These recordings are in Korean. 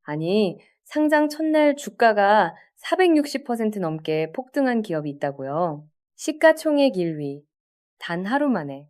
아니, 상장 첫날 주가가 460% 넘게 폭등한 기업이 있다고요. 시가총액 1위. 단 하루 만에.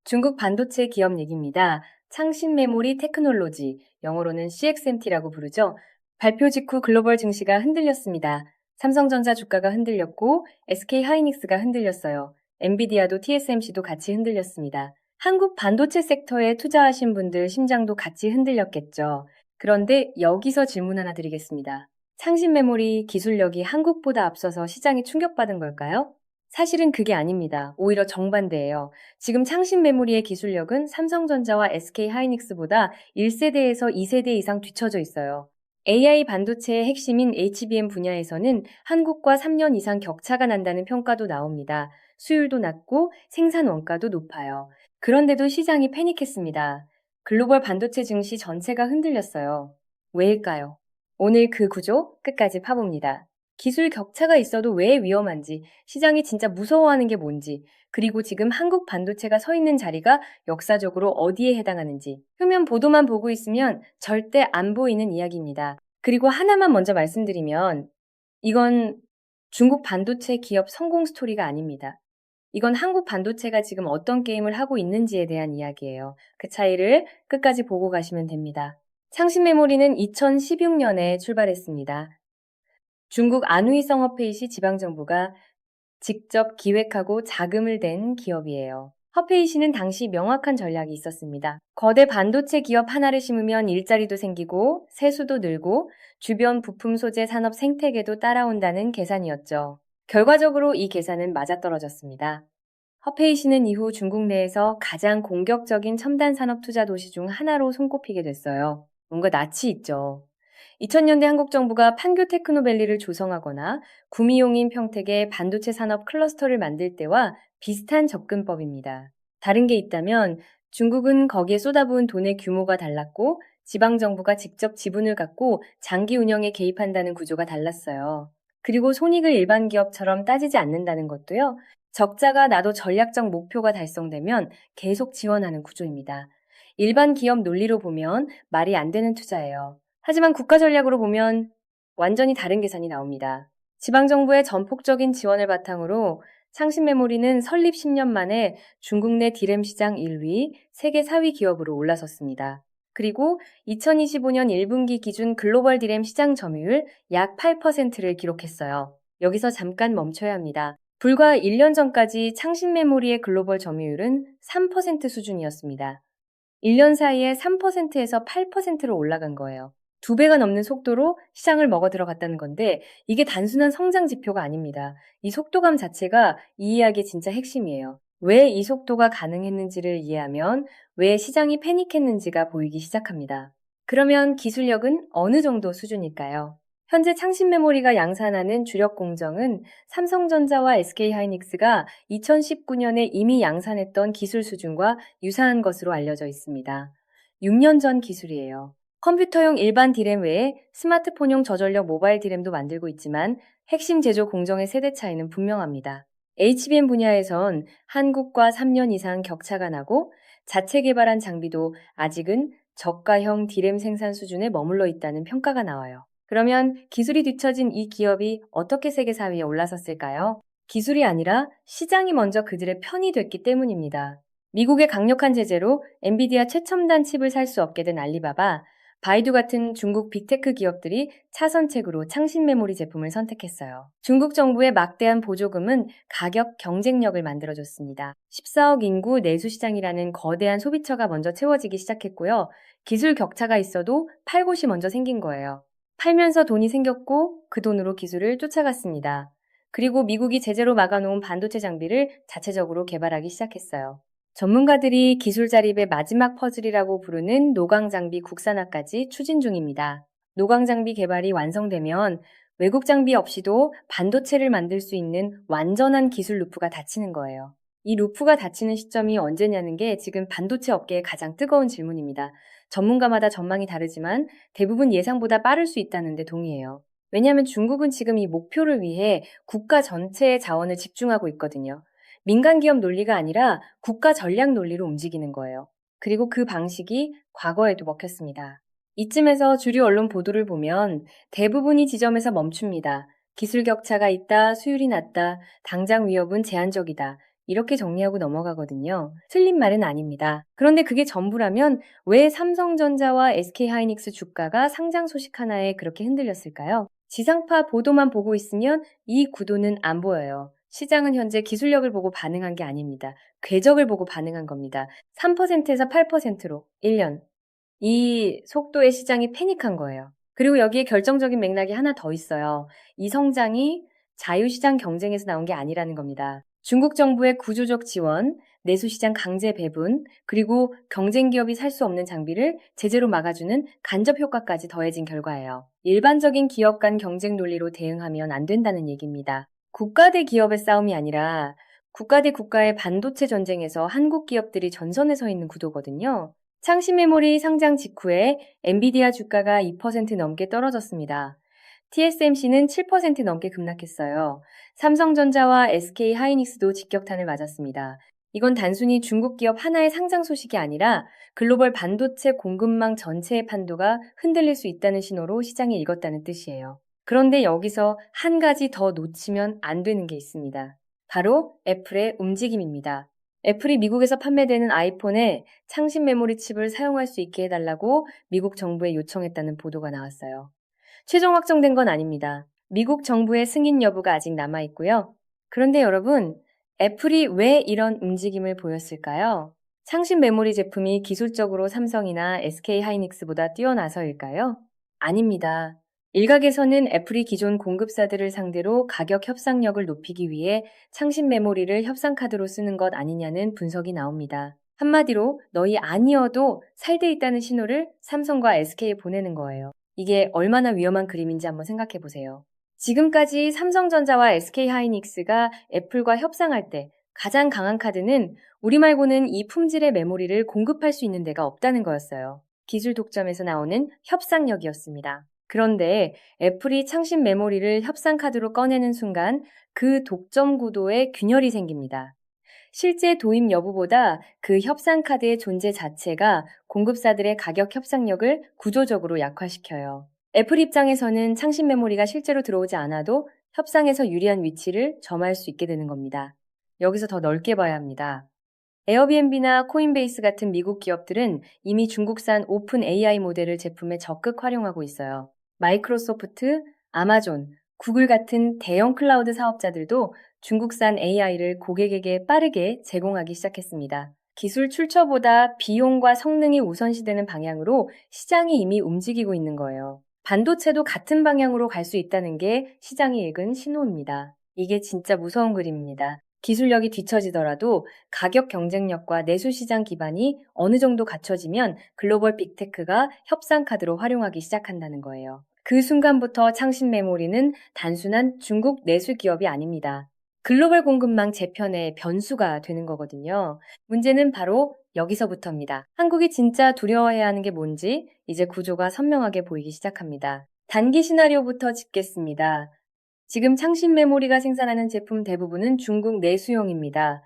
중국 반도체 기업 얘기입니다. 창신 메모리 테크놀로지, 영어로는 CXMT라고 부르죠. 발표 직후 글로벌 증시가 흔들렸습니다. 삼성전자 주가가 흔들렸고 SK 하이닉스가 흔들렸어요. 엔비디아도 TSMC도 같이 흔들렸습니다. 한국 반도체 섹터에 투자하신 분들 심장도 같이 흔들렸겠죠. 그런데 여기서 질문 하나 드리겠습니다. 창신 메모리 기술력이 한국보다 앞서서 시장이 충격받은 걸까요? 사실은 그게 아닙니다. 오히려 정반대예요. 지금 창신 메모리의 기술력은 삼성전자와 SK 하이닉스보다 1세대에서 2세대 이상 뒤처져 있어요. AI 반도체의 핵심인 HBM 분야에서는 한국과 3년 이상 격차가 난다는 평가도 나옵니다. 수율도 낮고 생산 원가도 높아요. 그런데도 시장이 패닉했습니다. 글로벌 반도체 증시 전체가 흔들렸어요. 왜일까요? 오늘 그 구조 끝까지 파봅니다. 기술 격차가 있어도 왜 위험한지, 시장이 진짜 무서워하는 게 뭔지, 그리고 지금 한국 반도체가 서 있는 자리가 역사적으로 어디에 해당하는지, 표면 보도만 보고 있으면 절대 안 보이는 이야기입니다. 그리고 하나만 먼저 말씀드리면, 이건 중국 반도체 기업 성공 스토리가 아닙니다. 이건 한국 반도체가 지금 어떤 게임을 하고 있는지에 대한 이야기예요. 그 차이를 끝까지 보고 가시면 됩니다. 창신 메모리는 2016년에 출발했습니다. 중국 안후이성 허페이시 지방정부가 직접 기획하고 자금을 댄 기업이에요. 허페이시는 당시 명확한 전략이 있었습니다. 거대 반도체 기업 하나를 심으면 일자리도 생기고 세수도 늘고 주변 부품 소재 산업 생태계도 따라온다는 계산이었죠. 결과적으로 이 계산은 맞아떨어졌습니다. 허페이시는 이후 중국 내에서 가장 공격적인 첨단 산업 투자 도시 중 하나로 손꼽히게 됐어요. 뭔가 낯이 있죠. 2000년대 한국 정부가 판교 테크노밸리를 조성하거나 구미용인 평택에 반도체 산업 클러스터를 만들 때와 비슷한 접근법입니다. 다른 게 있다면 중국은 거기에 쏟아부은 돈의 규모가 달랐고 지방정부가 직접 지분을 갖고 장기 운영에 개입한다는 구조가 달랐어요. 그리고 손익을 일반 기업처럼 따지지 않는다는 것도요. 적자가 나도 전략적 목표가 달성되면 계속 지원하는 구조입니다. 일반 기업 논리로 보면 말이 안 되는 투자예요. 하지만 국가 전략으로 보면 완전히 다른 계산이 나옵니다. 지방정부의 전폭적인 지원을 바탕으로 창신메모리는 설립 10년 만에 중국 내 디램 시장 1위, 세계 4위 기업으로 올라섰습니다. 그리고 2025년 1분기 기준 글로벌 디램 시장 점유율 약 8%를 기록했어요. 여기서 잠깐 멈춰야 합니다. 불과 1년 전까지 창신메모리의 글로벌 점유율은 3% 수준이었습니다. 1년 사이에 3%에서 8%로 올라간 거예요. 2배가 넘는 속도로 시장을 먹어 들어갔다는 건데 이게 단순한 성장 지표가 아닙니다. 이 속도감 자체가 이 이야기의 진짜 핵심이에요. 왜 이 속도가 가능했는지를 이해하면 왜 시장이 패닉했는지가 보이기 시작합니다. 그러면 기술력은 어느 정도 수준일까요? 현재 창신 메모리가 양산하는 주력 공정은 삼성전자와 SK하이닉스가 2019년에 이미 양산했던 기술 수준과 유사한 것으로 알려져 있습니다. 6년 전 기술이에요. 컴퓨터용 일반 디램 외에 스마트폰용 저전력 모바일 디램도 만들고 있지만 핵심 제조 공정의 세대 차이는 분명합니다. HBM 분야에선 한국과 3년 이상 격차가 나고 자체 개발한 장비도 아직은 저가형 디램 생산 수준에 머물러 있다는 평가가 나와요. 그러면 기술이 뒤처진 이 기업이 어떻게 세계 4위에 올라섰을까요? 기술이 아니라 시장이 먼저 그들의 편이 됐기 때문입니다. 미국의 강력한 제재로 엔비디아 최첨단 칩을 살 수 없게 된 알리바바, 바이두 같은 중국 빅테크 기업들이 차선책으로 창신 메모리 제품을 선택했어요. 중국 정부의 막대한 보조금은 가격 경쟁력을 만들어줬습니다. 14억 인구 내수 시장이라는 거대한 소비처가 먼저 채워지기 시작했고요. 기술 격차가 있어도 팔 곳이 먼저 생긴 거예요. 팔면서 돈이 생겼고 그 돈으로 기술을 쫓아갔습니다. 그리고 미국이 제재로 막아놓은 반도체 장비를 자체적으로 개발하기 시작했어요. 전문가들이 기술 자립의 마지막 퍼즐이라고 부르는 노광 장비 국산화까지 추진 중입니다. 노광 장비 개발이 완성되면 외국 장비 없이도 반도체를 만들 수 있는 완전한 기술 루프가 닫히는 거예요. 이 루프가 닫히는 시점이 언제냐는 게 지금 반도체 업계의 가장 뜨거운 질문입니다. 전문가마다 전망이 다르지만 대부분 예상보다 빠를 수 있다는데 동의해요. 왜냐하면 중국은 지금 이 목표를 위해 국가 전체의 자원을 집중하고 있거든요. 민간 기업 논리가 아니라 국가 전략 논리로 움직이는 거예요. 그리고 그 방식이 과거에도 먹혔습니다. 이쯤에서 주류 언론 보도를 보면 대부분이 지점에서 멈춥니다. 기술 격차가 있다, 수율이 낮다, 당장 위협은 제한적이다. 이렇게 정리하고 넘어가거든요. 틀린 말은 아닙니다. 그런데 그게 전부라면 왜 삼성전자와 SK하이닉스 주가가 상장 소식 하나에 그렇게 흔들렸을까요? 지상파 보도만 보고 있으면 이 구도는 안 보여요. 시장은 현재 기술력을 보고 반응한 게 아닙니다. 궤적을 보고 반응한 겁니다. 3%에서 8%로 1년. 이 속도의 시장이 패닉한 거예요. 그리고 여기에 결정적인 맥락이 하나 더 있어요. 이 성장이 자유시장 경쟁에서 나온 게 아니라는 겁니다. 중국 정부의 구조적 지원, 내수시장 강제 배분, 그리고 경쟁 기업이 살 수 없는 장비를 제재로 막아주는 간접 효과까지 더해진 결과예요. 일반적인 기업 간 경쟁 논리로 대응하면 안 된다는 얘기입니다. 국가 대 기업의 싸움이 아니라 국가 대 국가의 반도체 전쟁에서 한국 기업들이 전선에 서 있는 구도거든요. 창신 메모리 상장 직후에 엔비디아 주가가 2% 넘게 떨어졌습니다. TSMC는 7% 넘게 급락했어요. 삼성전자와 SK하이닉스도 직격탄을 맞았습니다. 이건 단순히 중국 기업 하나의 상장 소식이 아니라 글로벌 반도체 공급망 전체의 판도가 흔들릴 수 있다는 신호로 시장이 읽었다는 뜻이에요. 그런데 여기서 한 가지 더 놓치면 안 되는 게 있습니다. 바로 애플의 움직임입니다. 애플이 미국에서 판매되는 아이폰에 창신 메모리 칩을 사용할 수 있게 해달라고 미국 정부에 요청했다는 보도가 나왔어요. 최종 확정된 건 아닙니다. 미국 정부의 승인 여부가 아직 남아있고요. 그런데 여러분, 애플이 왜 이런 움직임을 보였을까요? 창신 메모리 제품이 기술적으로 삼성이나 SK하이닉스보다 뛰어나서일까요? 아닙니다. 일각에서는 애플이 기존 공급사들을 상대로 가격 협상력을 높이기 위해 창신 메모리를 협상카드로 쓰는 것 아니냐는 분석이 나옵니다. 한마디로 너희 아니어도 살 돼 있다는 신호를 삼성과 SK에 보내는 거예요. 이게 얼마나 위험한 그림인지 한번 생각해 보세요. 지금까지 삼성전자와 SK하이닉스가 애플과 협상할 때 가장 강한 카드는 우리 말고는 이 품질의 메모리를 공급할 수 있는 데가 없다는 거였어요. 기술 독점에서 나오는 협상력이었습니다. 그런데 애플이 창신 메모리를 협상 카드로 꺼내는 순간 그 독점 구도에 균열이 생깁니다. 실제 도입 여부보다 그 협상 카드의 존재 자체가 공급사들의 가격 협상력을 구조적으로 약화시켜요. 애플 입장에서는 창신 메모리가 실제로 들어오지 않아도 협상에서 유리한 위치를 점할 수 있게 되는 겁니다. 여기서 더 넓게 봐야 합니다. 에어비앤비나 코인베이스 같은 미국 기업들은 이미 중국산 오픈 AI 모델을 제품에 적극 활용하고 있어요. 마이크로소프트, 아마존, 구글 같은 대형 클라우드 사업자들도 중국산 AI를 고객에게 빠르게 제공하기 시작했습니다. 기술 출처보다 비용과 성능이 우선시되는 방향으로 시장이 이미 움직이고 있는 거예요. 반도체도 같은 방향으로 갈 수 있다는 게 시장이 읽은 신호입니다. 이게 진짜 무서운 그림입니다. 기술력이 뒤처지더라도 가격 경쟁력과 내수시장 기반이 어느 정도 갖춰지면 글로벌 빅테크가 협상 카드로 활용하기 시작한다는 거예요. 그 순간부터 창신 메모리는 단순한 중국 내수 기업이 아닙니다. 글로벌 공급망 재편의 변수가 되는 거거든요. 문제는 바로 여기서부터입니다. 한국이 진짜 두려워해야 하는 게 뭔지 이제 구조가 선명하게 보이기 시작합니다. 단기 시나리오부터 짚겠습니다. 지금 창신 메모리가 생산하는 제품 대부분은 중국 내수용입니다.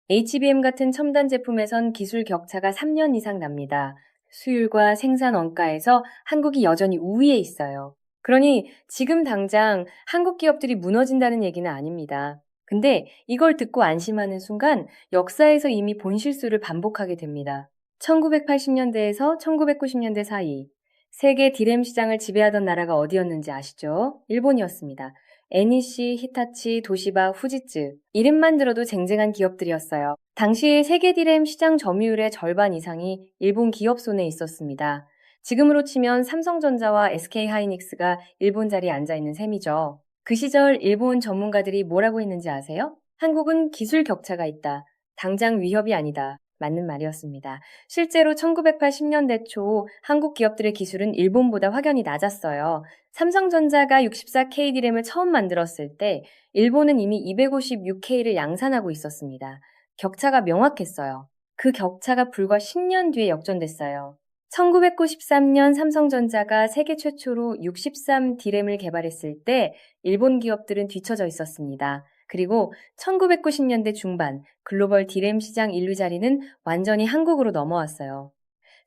HBM 같은 첨단 제품에선 기술 격차가 3년 이상 납니다. 수율과 생산 원가에서 한국이 여전히 우위에 있어요. 그러니 지금 당장 한국 기업들이 무너진다는 얘기는 아닙니다. 근데 이걸 듣고 안심하는 순간 역사에서 이미 본 실수를 반복하게 됩니다. 1980년대에서 1990년대 사이 세계 디램 시장을 지배하던 나라가 어디였는지 아시죠? 일본이었습니다. NEC, 히타치, 도시바, 후지츠 이름만 들어도 쟁쟁한 기업들이었어요. 당시 세계 디램 시장 점유율의 절반 이상이 일본 기업 손에 있었습니다. 지금으로 치면 삼성전자와 SK하이닉스가 일본 자리에 앉아있는 셈이죠. 그 시절 일본 전문가들이 뭐라고 했는지 아세요? 한국은 기술 격차가 있다. 당장 위협이 아니다. 맞는 말이었습니다. 실제로 1980년대 초 한국 기업들의 기술은 일본보다 확연히 낮았어요. 삼성전자가 64K 디램을 처음 만들었을 때 일본은 이미 256K를 양산하고 있었습니다. 격차가 명확했어요. 그 격차가 불과 10년 뒤에 역전됐어요. 1993년 삼성전자가 세계 최초로 63 디램을 개발했을 때 일본 기업들은 뒤처져 있었습니다. 그리고 1990년대 중반 글로벌 디램 시장 인류 자리는 완전히 한국으로 넘어왔어요.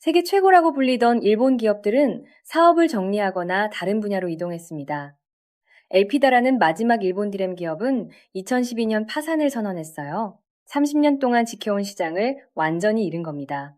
세계 최고라고 불리던 일본 기업들은 사업을 정리하거나 다른 분야로 이동했습니다. 엘피다라는 마지막 일본 디램 기업은 2012년 파산을 선언했어요. 30년 동안 지켜온 시장을 완전히 잃은 겁니다.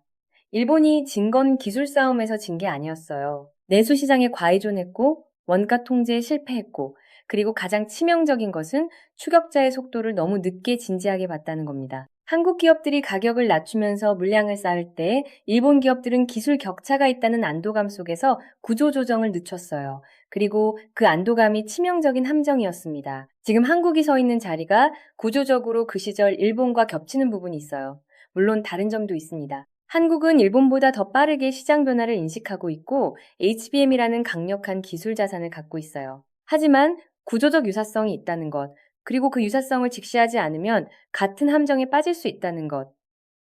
일본이 진건 기술 싸움에서 진 게 아니었어요. 내수 시장에 과의존했고 원가 통제에 실패했고 그리고 가장 치명적인 것은 추격자의 속도를 너무 늦게 진지하게 봤다는 겁니다. 한국 기업들이 가격을 낮추면서 물량을 쌓을 때 일본 기업들은 기술 격차가 있다는 안도감 속에서 구조조정을 늦췄어요. 그리고 그 안도감이 치명적인 함정이었습니다. 지금 한국이 서 있는 자리가 구조적으로 그 시절 일본과 겹치는 부분이 있어요. 물론 다른 점도 있습니다. 한국은 일본보다 더 빠르게 시장 변화를 인식하고 있고 HBM이라는 강력한 기술 자산을 갖고 있어요. 하지만 구조적 유사성이 있다는 것, 그리고 그 유사성을 직시하지 않으면 같은 함정에 빠질 수 있다는 것.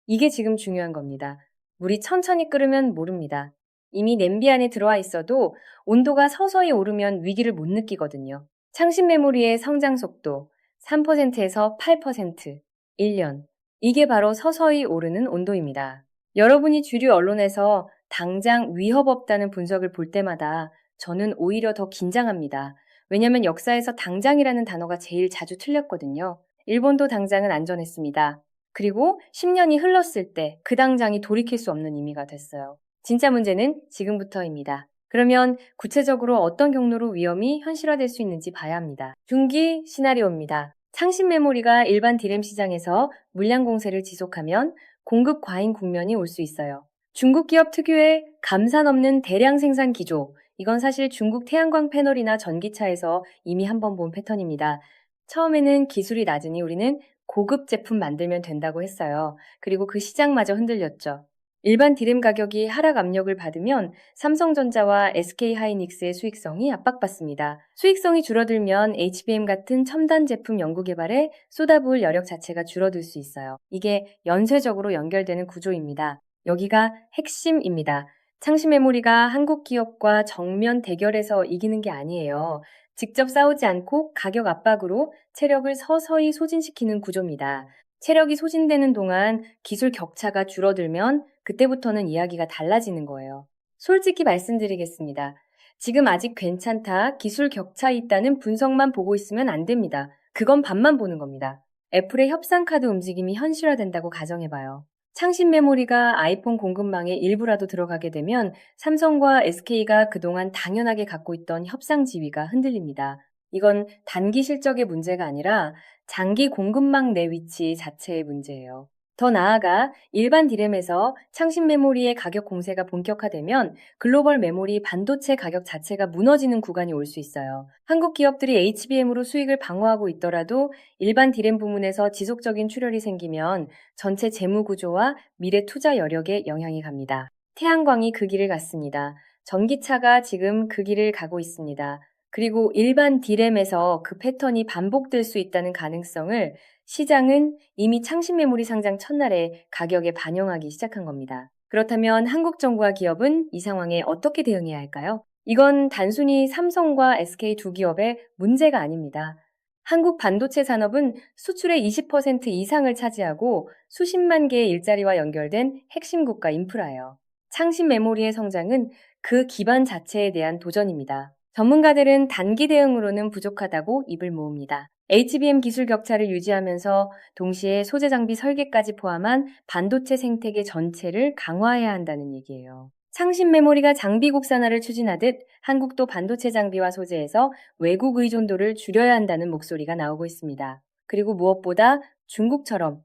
이게 지금 중요한 겁니다. 물이 천천히 끓으면 모릅니다. 이미 냄비 안에 들어와 있어도 온도가 서서히 오르면 위기를 못 느끼거든요. 창신 메모리의 성장 속도 3%에서 8%, 1년. 이게 바로 서서히 오르는 온도입니다. 여러분이 주류 언론에서 당장 위협 없다는 분석을 볼 때마다 저는 오히려 더 긴장합니다. 왜냐하면 역사에서 당장이라는 단어가 제일 자주 틀렸거든요. 일본도 당장은 안전했습니다. 그리고 10년이 흘렀을 때 그 당장이 돌이킬 수 없는 의미가 됐어요. 진짜 문제는 지금부터입니다. 그러면 구체적으로 어떤 경로로 위험이 현실화될 수 있는지 봐야 합니다. 중기 시나리오입니다. 창신 메모리가 일반 디램 시장에서 물량 공세를 지속하면 공급 과잉 국면이 올 수 있어요. 중국 기업 특유의 감산 없는 대량 생산 기조, 이건 사실 중국 태양광 패널이나 전기차에서 이미 한번 본 패턴입니다. 처음에는 기술이 낮으니 우리는 고급 제품 만들면 된다고 했어요. 그리고 그 시장마저 흔들렸죠. 일반 디램 가격이 하락 압력을 받으면 삼성전자와 SK하이닉스의 수익성이 압박받습니다. 수익성이 줄어들면 HBM 같은 첨단 제품 연구 개발에 쏟아부을 여력 자체가 줄어들 수 있어요. 이게 연쇄적으로 연결되는 구조입니다. 여기가 핵심입니다. 창신 메모리가 한국 기업과 정면 대결해서 이기는 게 아니에요. 직접 싸우지 않고 가격 압박으로 체력을 서서히 소진시키는 구조입니다. 체력이 소진되는 동안 기술 격차가 줄어들면 그때부터는 이야기가 달라지는 거예요. 솔직히 말씀드리겠습니다. 지금 아직 괜찮다, 기술 격차 있다는 분석만 보고 있으면 안 됩니다. 그건 밥만 보는 겁니다. 애플의 협상 카드 움직임이 현실화된다고 가정해봐요. 창신 메모리가 아이폰 공급망의 일부라도 들어가게 되면 삼성과 SK가 그동안 당연하게 갖고 있던 협상 지위가 흔들립니다. 이건 단기 실적의 문제가 아니라 장기 공급망 내 위치 자체의 문제예요. 더 나아가 일반 디램에서 창신 메모리의 가격 공세가 본격화되면 글로벌 메모리 반도체 가격 자체가 무너지는 구간이 올 수 있어요. 한국 기업들이 HBM으로 수익을 방어하고 있더라도 일반 디램 부문에서 지속적인 출혈이 생기면 전체 재무 구조와 미래 투자 여력에 영향이 갑니다. 태양광이 그 길을 갔습니다. 전기차가 지금 그 길을 가고 있습니다. 그리고 일반 디램에서 그 패턴이 반복될 수 있다는 가능성을 시장은 이미 창신 메모리 상장 첫날에 가격에 반영하기 시작한 겁니다. 그렇다면 한국 정부와 기업은 이 상황에 어떻게 대응해야 할까요? 이건 단순히 삼성과 SK 두 기업의 문제가 아닙니다. 한국 반도체 산업은 수출의 20% 이상을 차지하고 수십만 개의 일자리와 연결된 핵심 국가 인프라예요. 창신 메모리의 성장은 그 기반 자체에 대한 도전입니다. 전문가들은 단기 대응으로는 부족하다고 입을 모읍니다. HBM 기술 격차를 유지하면서 동시에 소재 장비 설계까지 포함한 반도체 생태계 전체를 강화해야 한다는 얘기예요. 창신 메모리가 장비 국산화를 추진하듯 한국도 반도체 장비와 소재에서 외국 의존도를 줄여야 한다는 목소리가 나오고 있습니다. 그리고 무엇보다 중국처럼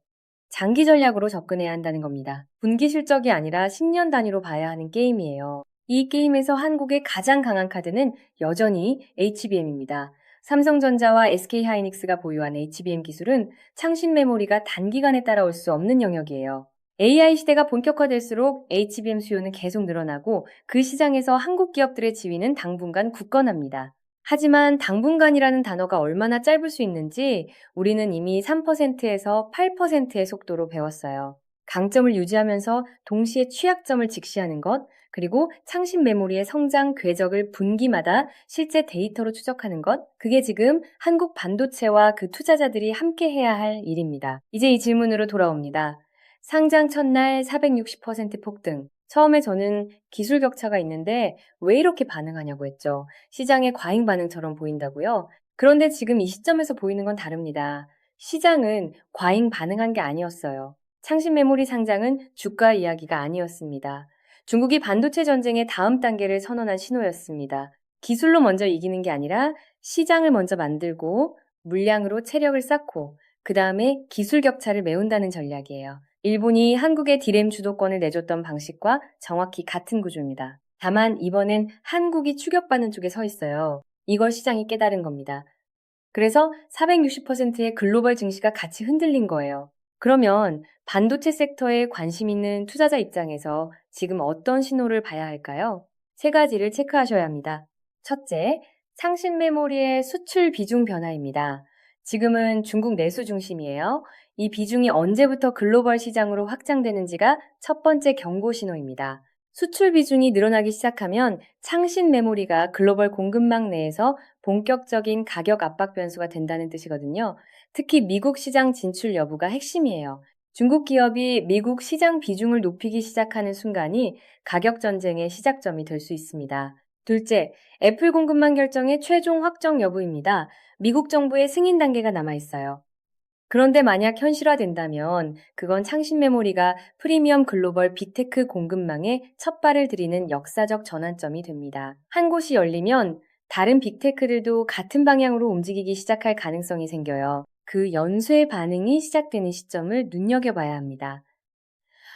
장기 전략으로 접근해야 한다는 겁니다. 분기 실적이 아니라 10년 단위로 봐야 하는 게임이에요. 이 게임에서 한국의 가장 강한 카드는 여전히 HBM입니다. 삼성전자와 SK하이닉스가 보유한 HBM 기술은 창신 메모리가 단기간에 따라올 수 없는 영역이에요. AI 시대가 본격화될수록 HBM 수요는 계속 늘어나고 그 시장에서 한국 기업들의 지위는 당분간 굳건합니다. 하지만 당분간이라는 단어가 얼마나 짧을 수 있는지 우리는 이미 3%에서 8%의 속도로 배웠어요. 강점을 유지하면서 동시에 취약점을 직시하는 것, 그리고 창신 메모리의 성장 궤적을 분기마다 실제 데이터로 추적하는 것, 그게 지금 한국 반도체와 그 투자자들이 함께 해야 할 일입니다. 이제 이 질문으로 돌아옵니다. 상장 첫날 460% 폭등, 처음에 저는 기술 격차가 있는데 왜 이렇게 반응하냐고 했죠. 시장의 과잉 반응처럼 보인다고요? 그런데 지금 이 시점에서 보이는 건 다릅니다. 시장은 과잉 반응한 게 아니었어요. 창신 메모리 상장은 주가 이야기가 아니었습니다. 중국이 반도체 전쟁의 다음 단계를 선언한 신호였습니다. 기술로 먼저 이기는 게 아니라 시장을 먼저 만들고 물량으로 체력을 쌓고 그 다음에 기술 격차를 메운다는 전략이에요. 일본이 한국의 디램 주도권을 내줬던 방식과 정확히 같은 구조입니다. 다만 이번엔 한국이 추격받는 쪽에 서 있어요. 이걸 시장이 깨달은 겁니다. 그래서 460%의 글로벌 증시가 같이 흔들린 거예요. 그러면 반도체 섹터에 관심 있는 투자자 입장에서 지금 어떤 신호를 봐야 할까요? 세 가지를 체크하셔야 합니다. 첫째, 상신 메모리의 수출 비중 변화입니다. 지금은 중국 내수 중심이에요. 이 비중이 언제부터 글로벌 시장으로 확장되는지가 첫 번째 경고 신호입니다. 수출 비중이 늘어나기 시작하면 창신 메모리가 글로벌 공급망 내에서 본격적인 가격 압박 변수가 된다는 뜻이거든요. 특히 미국 시장 진출 여부가 핵심이에요. 중국 기업이 미국 시장 비중을 높이기 시작하는 순간이 가격 전쟁의 시작점이 될 수 있습니다. 둘째, 애플 공급망 결정의 최종 확정 여부입니다. 미국 정부의 승인 단계가 남아 있어요. 그런데 만약 현실화된다면 그건 창신 메모리가 프리미엄 글로벌 빅테크 공급망에 첫 발을 들이는 역사적 전환점이 됩니다. 한 곳이 열리면 다른 빅테크들도 같은 방향으로 움직이기 시작할 가능성이 생겨요. 그 연쇄 반응이 시작되는 시점을 눈여겨봐야 합니다.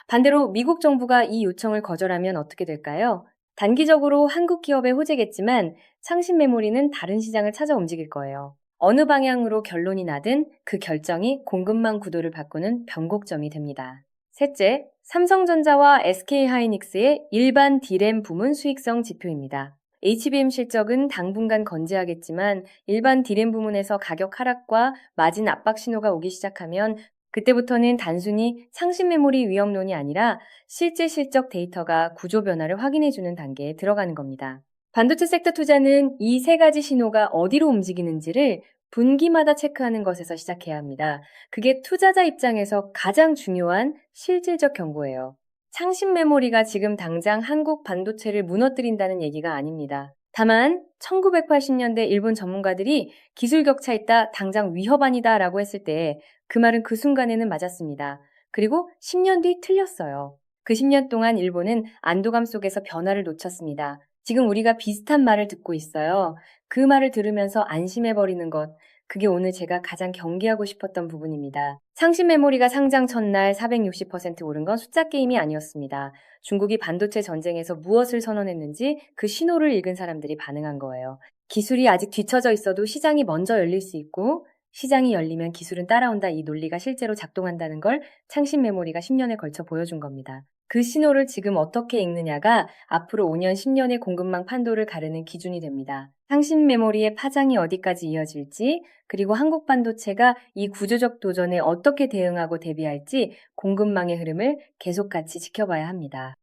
반대로 미국 정부가 이 요청을 거절하면 어떻게 될까요? 단기적으로 한국 기업의 호재겠지만 창신 메모리는 다른 시장을 찾아 움직일 거예요. 어느 방향으로 결론이 나든 그 결정이 공급망 구도를 바꾸는 변곡점이 됩니다. 셋째, 삼성전자와 SK하이닉스의 일반 D램 부문 수익성 지표입니다. HBM 실적은 당분간 건재하겠지만 일반 D램 부문에서 가격 하락과 마진 압박 신호가 오기 시작하면 그때부터는 단순히 상신 메모리 위험론이 아니라 실제 실적 데이터가 구조 변화를 확인해주는 단계에 들어가는 겁니다. 반도체 섹터 투자는 이 세 가지 신호가 어디로 움직이는지를 분기마다 체크하는 것에서 시작해야 합니다. 그게 투자자 입장에서 가장 중요한 실질적 경고예요. 창신 메모리가 지금 당장 한국 반도체를 무너뜨린다는 얘기가 아닙니다. 다만 1980년대 일본 전문가들이 기술 격차 있다, 당장 위협 아니다 라고 했을 때 그 말은 그 순간에는 맞았습니다. 그리고 10년 뒤 틀렸어요. 그 10년 동안 일본은 안도감 속에서 변화를 놓쳤습니다. 지금 우리가 비슷한 말을 듣고 있어요. 그 말을 들으면서 안심해버리는 것. 그게 오늘 제가 가장 경계하고 싶었던 부분입니다. 상신 메모리가 상장 첫날 460% 오른 건 숫자 게임이 아니었습니다. 중국이 반도체 전쟁에서 무엇을 선언했는지 그 신호를 읽은 사람들이 반응한 거예요. 기술이 아직 뒤처져 있어도 시장이 먼저 열릴 수 있고 시장이 열리면 기술은 따라온다, 이 논리가 실제로 작동한다는 걸 창신 메모리가 10년에 걸쳐 보여준 겁니다. 그 신호를 지금 어떻게 읽느냐가 앞으로 5년, 10년의 공급망 판도를 가르는 기준이 됩니다. 창신 메모리의 파장이 어디까지 이어질지, 그리고 한국 반도체가 이 구조적 도전에 어떻게 대응하고 대비할지 공급망의 흐름을 계속 같이 지켜봐야 합니다.